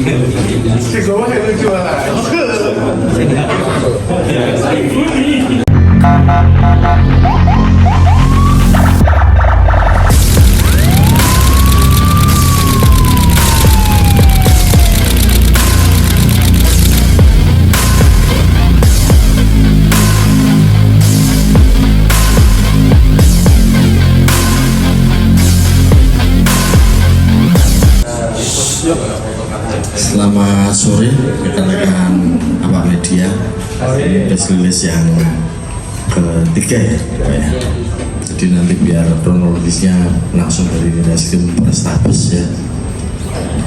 Si Gowa yang jualan. Selamat sore rekan-rekan awak media. Press release yang ketiga ya. Jadi nanti biar kronologisnya langsung dari Reskrim Polrestabes ya.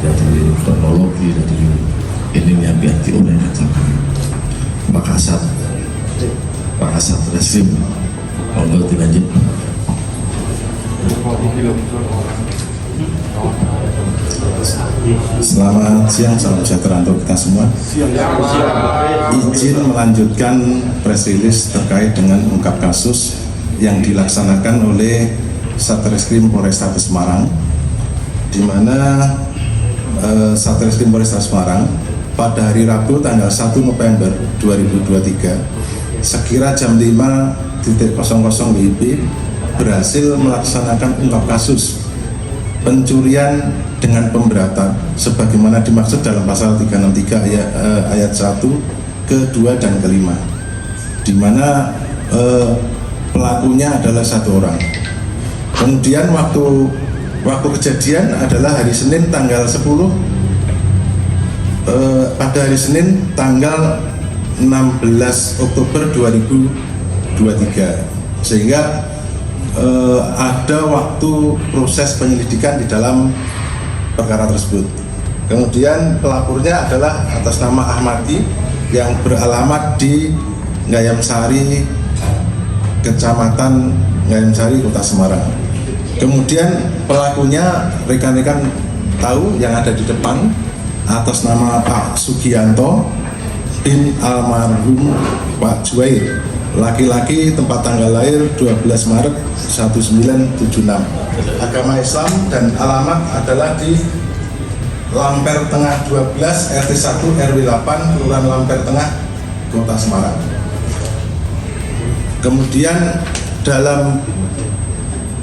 Dari kronologi dari ininya biar diuraikan sama Pak Kasat Reskrim. Monggo dilanjut. Selamat siang, salam sejahtera untuk kita semua. Izin melanjutkan press release terkait dengan ungkap kasus yang dilaksanakan oleh Satreskrim Polrestabes Semarang, di mana Satreskrim Polrestabes Semarang pada hari Rabu tanggal 1 November 2023 sekira jam 5.00 WIB berhasil melaksanakan ungkap kasus pencurian dengan pemberatan sebagaimana dimaksud dalam pasal 363 ayat 1, ke-2 dan ke-5, di mana pelakunya adalah satu orang. Kemudian waktu kejadian adalah hari Senin tanggal 10 pada hari Senin tanggal 16 Oktober 2023, sehingga ada waktu proses penyelidikan di dalam perkara tersebut. Kemudian pelapornya adalah atas nama Ahmadi yang beralamat di Ngayamsari, Kecamatan Ngayamsari, Kota Semarang. Kemudian pelakunya rekan-rekan tahu yang ada di depan atas nama Pak Sugianto bin almarhum Pak Juwair, laki-laki, tempat tanggal lahir 12 Maret 1976, agama Islam, dan alamat adalah di Lamper Tengah 12 RT 1 RW 8 Kelurahan Lamper Tengah, Kota Semarang. Kemudian dalam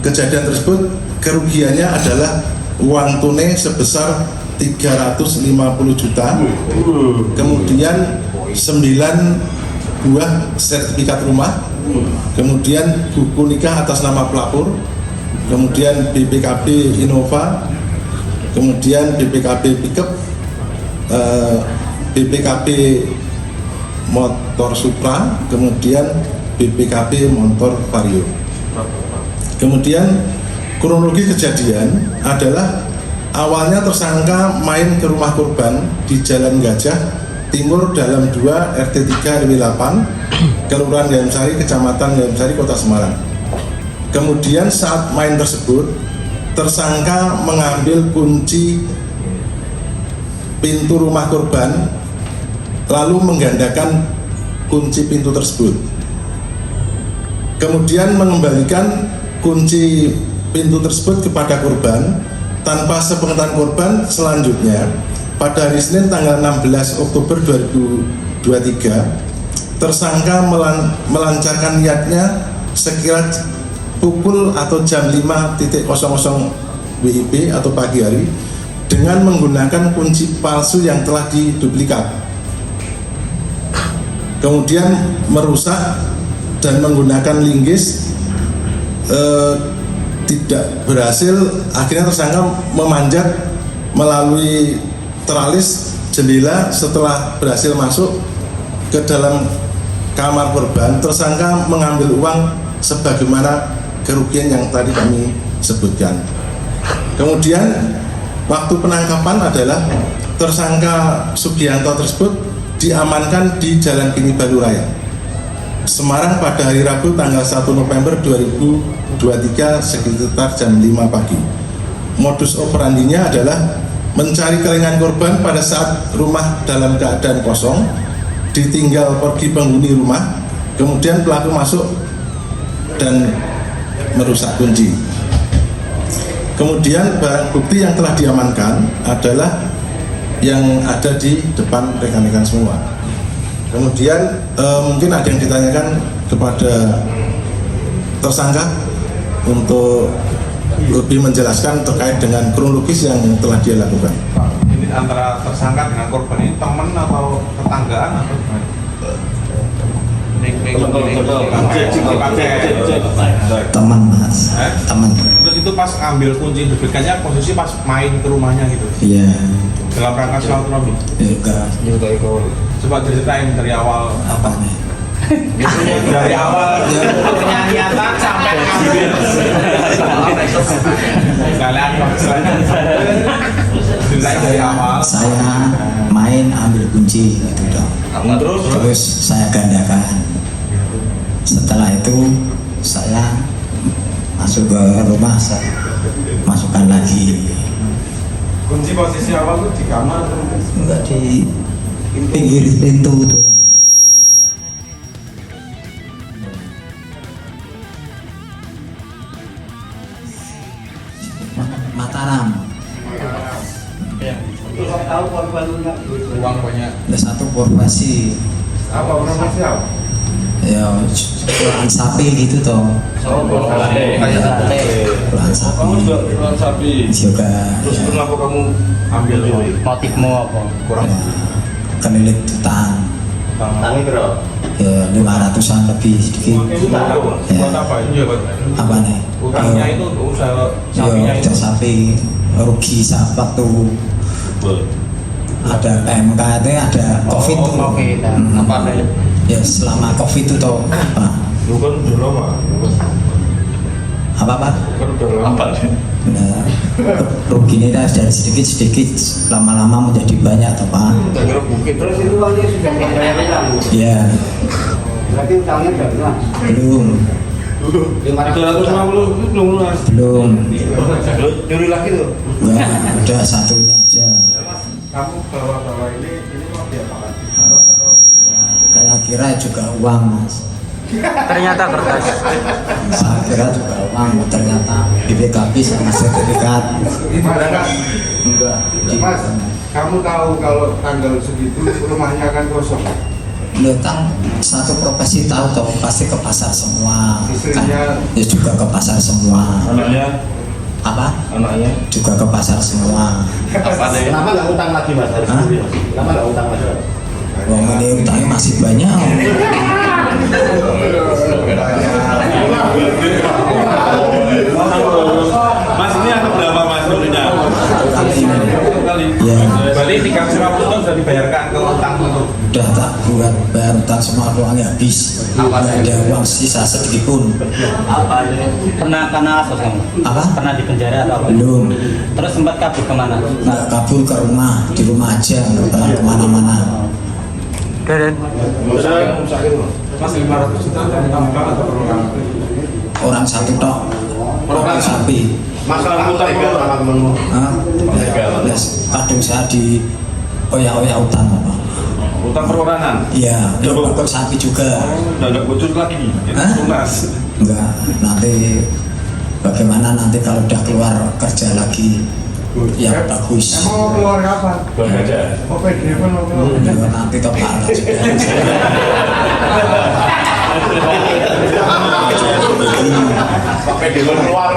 kejadian tersebut kerugiannya adalah uang tunai sebesar 350 juta, kemudian 9 buah sertifikat rumah, kemudian buku nikah atas nama pelapor, kemudian BPKB Innova, kemudian BPKB Pickup, BPKB Motor Supra, kemudian BPKB Motor Vario. Kemudian kronologi kejadian adalah awalnya tersangka main ke rumah korban di Jalan Gajah Timur dalam 2 RT 3 RW 8 Kelurahan Ngayamsari, Kecamatan Ngayamsari, Kota Semarang. Kemudian saat main tersebut tersangka mengambil kunci pintu rumah korban lalu menggandakan kunci pintu tersebut, kemudian mengembalikan kunci pintu tersebut kepada korban tanpa sepengetahuan korban. Selanjutnya pada hari Senin tanggal 16 Oktober 2023, tersangka melancarkan niatnya sekira pukul atau jam 5.00 WIB atau pagi hari dengan menggunakan kunci palsu yang telah diduplikat. Kemudian merusak dan menggunakan linggis tidak berhasil. Akhirnya tersangka memanjat melalui teralis jendela. Setelah berhasil masuk ke dalam kamar korban, tersangka mengambil uang sebagaimana kerugian yang tadi kami sebutkan. Kemudian waktu penangkapan adalah tersangka Sugianto tersebut diamankan di Jalan Kini Baru Raya, Semarang pada hari Rabu tanggal 1 November 2023 sekitar jam 5 pagi. Modus operandinya adalah mencari kelingan korban pada saat rumah dalam keadaan kosong, ditinggal pergi penghuni rumah, kemudian pelaku masuk dan merusak kunci. Kemudian barang bukti yang telah diamankan adalah yang ada di depan rekan-rekan semua. Kemudian mungkin ada yang ditanyakan kepada tersangka untuk lebih menjelaskan terkait dengan kronologis yang telah dia lakukan. Ini antara tersangka dengan korban ini teman atau tetanggaan atau gimana? Teman mas, teman. Terus itu pas ambil kunci diberikannya posisi pas main ke rumahnya gitu. Iya. Dalam rangka silaturahmi. Juga. Coba ceritain dari awal Apa nih? dari awal niatan sampai ngambil. Kalian ceritain dari awal. Saya main ambil kunci gitu dong. Terus saya gandakan. Setelah itu saya masuk ke rumah, saya masukkan lagi. Kunci posisi awal tuh di kamar. Enggak di pinggir pintu tuh. Mataram. Tahu korban uang banyak. Ada satu profesi. Apa profesi apa? Ya jualan sapi gitu toh. Jualan sapi. Kamu juga jualan sapi. Juga Terus ya, kenapa kamu ambil ini? Motifmu apa? Kurang ya, kelilit utang Tangi bro. ya 500-an lebih sedikit. Buat apa? Iya, buat Apa nih? utangnya itu untuk usaha sapinya Ya itu. udah sapi rugi saat waktu ada PMK itu ada COVID tuh. Covid, Hmm. apa nih? Ya selama COVID itu toh Pak. Bukan udah lama. Apa? Bukan udah lama. Nah, ruginya dari sedikit lama-lama menjadi banyak toh Pak. Dengar bukit. Terus itu uangnya sudah dibayar utang. Ya Berarti utangnya sudah lunas. belum 350 itu belum lunas. belum Nyuri lagi tuh. enggak udah satunya aja. Kamu bawa ini mau diapakan? Atau Saya kira juga uang mas. Ternyata kertas. Saya kira juga uang, ternyata BPKB sama sertifikat. Enggak. Mas, kamu tahu kalau tanggal segitu rumahnya akan kosong? Datang satu profesi tahu toh pasti ke pasar semua. Istrinya? Ya juga ke pasar semua. Anaknya? Apa? Anaknya? Juga ke pasar semua. Kenapa nggak utang lagi mas? Harus Hah? dulu, Mas. Kenapa nggak utang lagi? Wong ini utangnya masih banyak. Mas ini ada berapa mas rumahnya? Kali. Ya Berarti 350 tahun sudah dibayarkan ke utang itu. udah tak buat bayar utang semua uangnya habis. Nggak ada uang sisa sedikit pun. Apa ini? Pernah kena kasus kamu? Apa? Pernah di penjara atau apa? Belum. Terus sempat kabur kemana? Nggak kabur ke rumah, di rumah aja, nggak pernah kemana-mana. Mas 500 juta ditambah atau perorangan? Orang satu tok, orang sapi. Masalah utang perorangan. Hah? Yes, kadang saya di oya-oya utang apa? Utang perorangan. Iya, ya, kok sapi juga. Udah bocor lagi. Hah? Lunas. Enggak, nanti bagaimana nanti kalau udah keluar kerja lagi yang bagus. Emang mau keluar kapan? Bekerja. Mau PD apa mau keluar? Ya, nanti kepala juga. Sampai di keluar.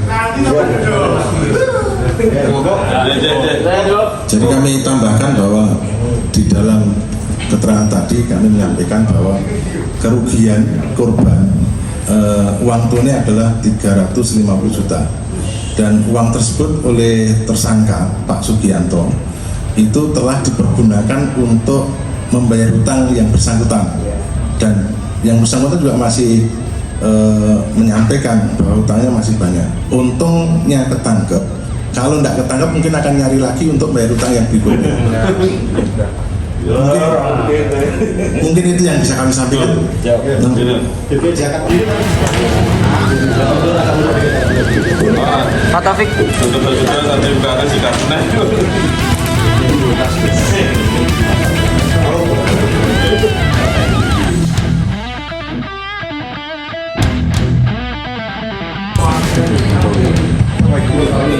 Nanti Jadi kami tambahkan bahwa di dalam keterangan tadi kami menyampaikan bahwa kerugian korban uang tunai adalah 350 juta dan uang tersebut oleh tersangka Pak Sugianto itu telah dipergunakan untuk membayar utang yang bersangkutan dan yang bersangkutan juga masih menyampaikan bahwa utangnya masih banyak. Untungnya ketangkep. Kalau tidak ketangkep mungkin akan nyari lagi untuk bayar utang yang berikutnya. Mungkin itu yang bisa kami sampaikan. Pak Taufik.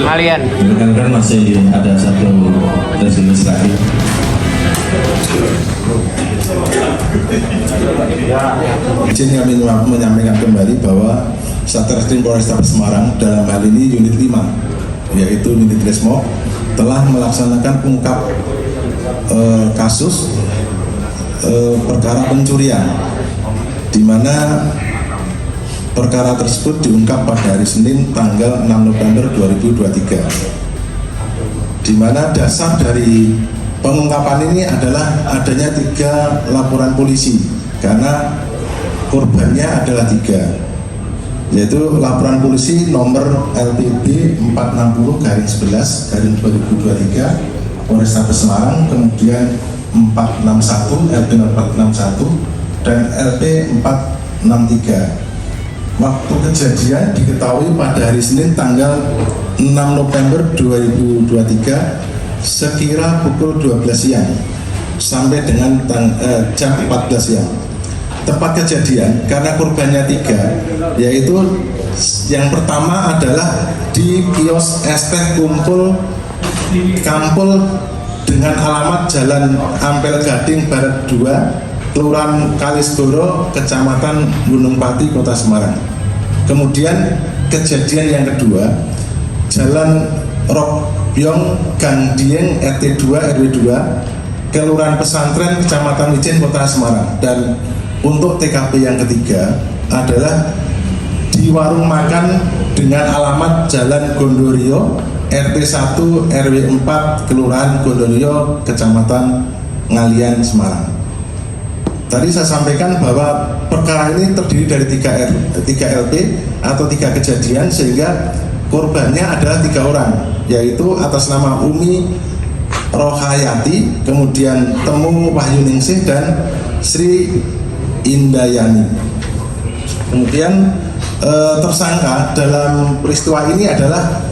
Kalian Rekan-rekan masih ada satu terakhir. Izin kami menyampaikan kembali bahwa Satreskrim Polrestabes Semarang dalam hal ini unit 5 yaitu unit Resmo telah melaksanakan pengungkap kasus perkara pencurian, di mana perkara tersebut diungkap pada hari Senin tanggal 6 November 2023, di mana dasar dari pengungkapan ini adalah adanya 3 laporan polisi karena korbannya adalah 3, yaitu laporan polisi nomor LPB 460/11/2023 Polrestabes Semarang, kemudian 461 LP 461 dan LP 463. Waktu kejadian diketahui pada hari Senin tanggal 6 November 2023 sekira pukul 12 siang sampai dengan jam 14 siang. Tempat kejadian karena korbannya 3, yaitu yang pertama adalah di kios es teh Kampul dengan alamat Jalan Ampel Gading Barat 2, Kelurahan Kalisgoro, Kecamatan Gunung Pati, Kota Semarang. Kemudian kejadian yang kedua, Jalan Rokbyong Gang Dieng RT 2 RW 2, Kelurahan Pesantren, Kecamatan Wijen, Kota Semarang. Dan untuk TKP yang ketiga adalah di warung makan dengan alamat Jalan Gondorio RT 1 RW 4, Kelurahan Gondorio, Kecamatan Ngalian, Semarang. Tadi saya sampaikan bahwa perkara ini terdiri dari 3 LP atau 3 kejadian, sehingga korbannya adalah 3 orang, yaitu atas nama Umi Rohayati, kemudian Temu Wahyuningsih, dan Sri Indayani. Kemudian tersangka dalam peristiwa ini adalah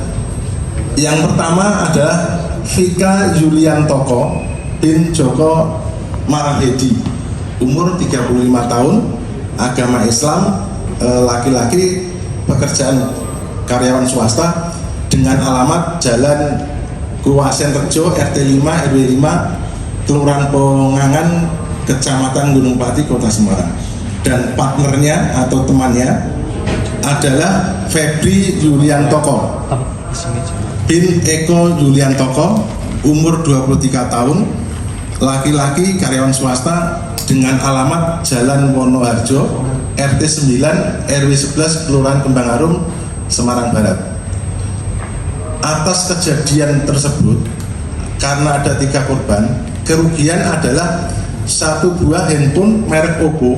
yang pertama adalah Vika Yuliantoko bin Joko Marahedi, umur 35 tahun, agama Islam, laki-laki, pekerjaan karyawan swasta, dengan alamat Jalan Kuwasen Rejo RT 5 RW 5, Kelurahan Pongangan, Kecamatan Gunung Pati, Kota Semarang. Dan partnernya atau temannya adalah Febri Yuliantoko bin Eko Yuliantoko, umur 23 tahun, laki-laki, karyawan swasta, dengan alamat Jalan Wonoharjo RT 9 RW 11, Kelurahan Kembang Arum, Semarang Barat. Atas kejadian tersebut, karena ada 3 korban, kerugian adalah 1 buah handphone merek Oppo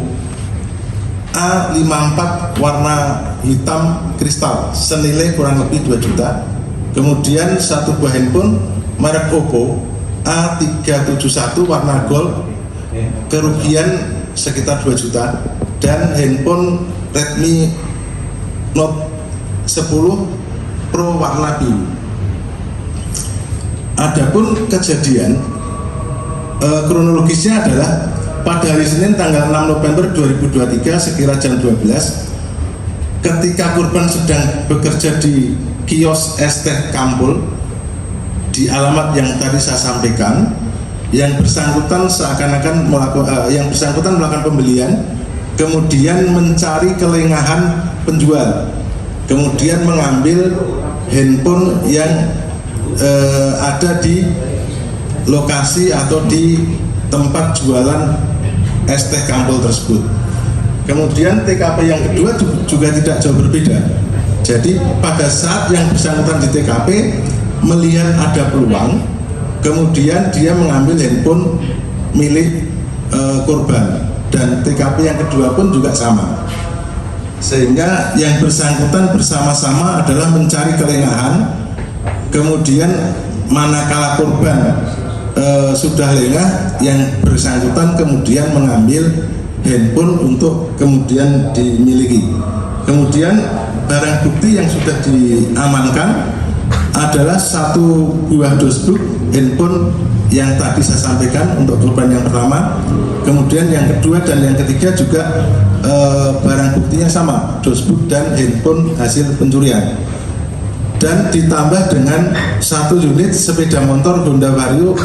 A54 warna hitam kristal senilai kurang lebih 2 juta. Kemudian 1 buah handphone merek Oppo A371 warna gold, kerugian sekitar 2 juta, dan handphone Redmi Note 10 Pro warna biru. Adapun kejadian kronologisnya adalah pada hari Senin tanggal 6 November 2023 sekira jam 12, ketika korban sedang bekerja di kios es teh Kampul di alamat yang tadi saya sampaikan, yang bersangkutan seakan-akan melakukan pembelian, kemudian mencari kelengahan penjual, kemudian mengambil handphone yang ada di lokasi atau di tempat jualan es teh Kampul tersebut. Kemudian TKP yang kedua juga tidak jauh berbeda. Jadi pada saat yang bersangkutan di TKP melihat ada peluang, kemudian dia mengambil handphone milik korban, dan TKP yang kedua pun juga sama, sehingga yang bersangkutan bersama-sama adalah mencari kelengahan. Kemudian manakala korban sudah lengah, yang bersangkutan kemudian mengambil handphone untuk kemudian dimiliki. Kemudian barang bukti yang sudah diamankan adalah 1 buah dosbook handphone yang tadi saya sampaikan untuk korban yang pertama. Kemudian yang kedua dan yang ketiga juga barang buktinya sama, dosbook dan handphone hasil pencurian. dan ditambah dengan 1 unit sepeda motor Honda Vario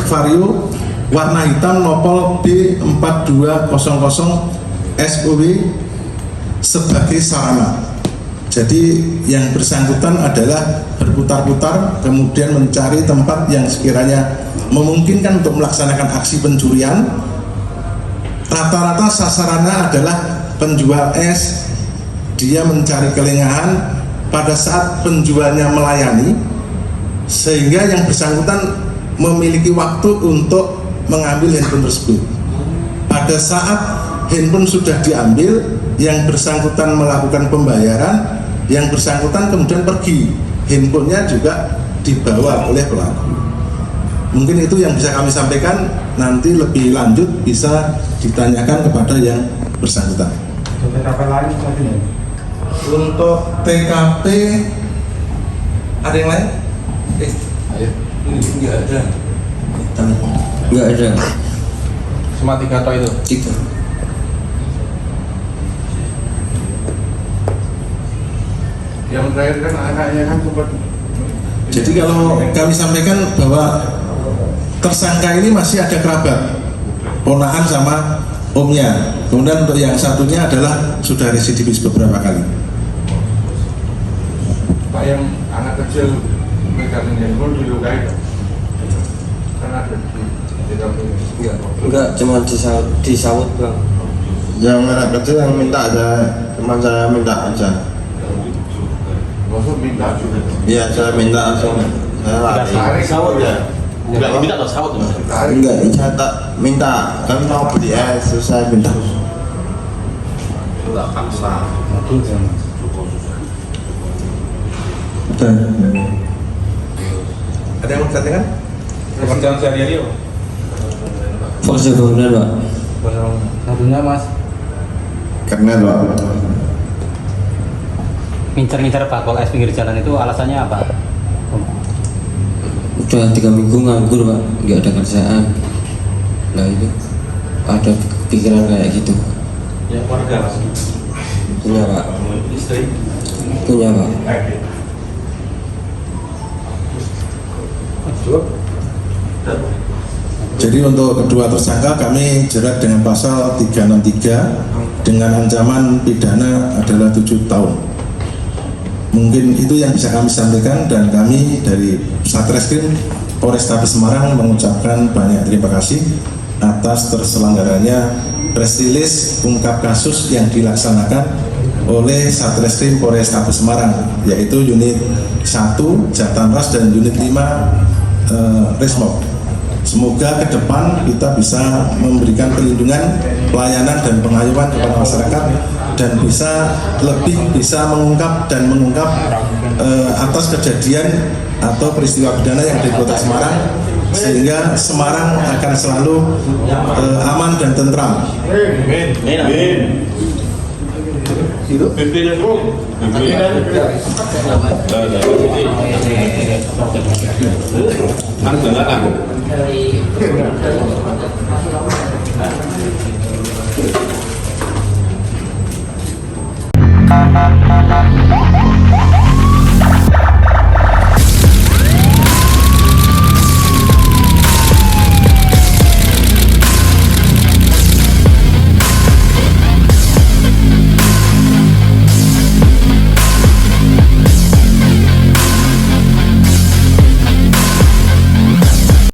warna hitam nopol B4200 SUW sebagai sarana. Jadi yang bersangkutan adalah berputar-putar kemudian mencari tempat yang sekiranya memungkinkan untuk melaksanakan aksi pencurian. Rata-rata sasarannya adalah penjual es. Dia mencari kelengahan pada saat penjualnya melayani, sehingga yang bersangkutan memiliki waktu untuk mengambil handphone tersebut. Pada saat handphone sudah diambil, yang bersangkutan melakukan pembayaran, yang bersangkutan kemudian pergi, handphonenya juga dibawa oleh pelaku. Mungkin itu yang bisa kami sampaikan, nanti lebih lanjut bisa ditanyakan kepada yang bersangkutan. TKP lain tadi ya? Untuk TKP ada yang lain? Nggak ada. Enggak ada. Cuma 3 toh itu. 3. Yang terakhir kan anaknya kan sempat. Jadi kalau kami sampaikan bahwa tersangka ini masih ada kerabat, ponakan sama omnya. Kemudian untuk yang satunya adalah sudah residivis beberapa kali. Pak yang anak kecil megang handphone dilukai kan ada di TKP. Enggak, cuma disawut Bang. Yang anak kecil yang minta aja, teman saya minta aja. Maksud minta juga. Iya, saya minta langsung. Saya lari. Sawut ya? Enggak minta atau sawut Mas? Enggak, saya tak minta. Kan mau beli es, terus saya minta. Ada yang mau dikatakan? Pekerjaan sehari-hari apa? Fokus bangunan Pak. Satunya Mas. Karena Pak, Ngincar-ngincar bakul es pinggir jalan itu alasannya apa? Udah 3 minggu nganggur Pak, nggak ada kerjaan. Nah itu ada pikiran kayak gitu. Ya keluarga Mas. Punya Pak, Istri. punya Pak. Jadi untuk kedua tersangka kami jerat dengan pasal 363 dengan ancaman pidana adalah 7 tahun. Mungkin itu yang bisa kami sampaikan, dan kami dari Satreskrim Polrestabes Semarang mengucapkan banyak terima kasih atas terselenggaranya press release ungkap kasus yang dilaksanakan oleh Satreskrim Polrestabes Semarang, yaitu unit 1 Jatanras dan unit 5 Resmob. Semoga ke depan kita bisa memberikan perlindungan, pelayanan dan pengayuman kepada masyarakat, dan bisa mengungkap atas kejadian atau peristiwa pidana yang di Kota Semarang, sehingga Semarang akan selalu aman dan tentram. Amin.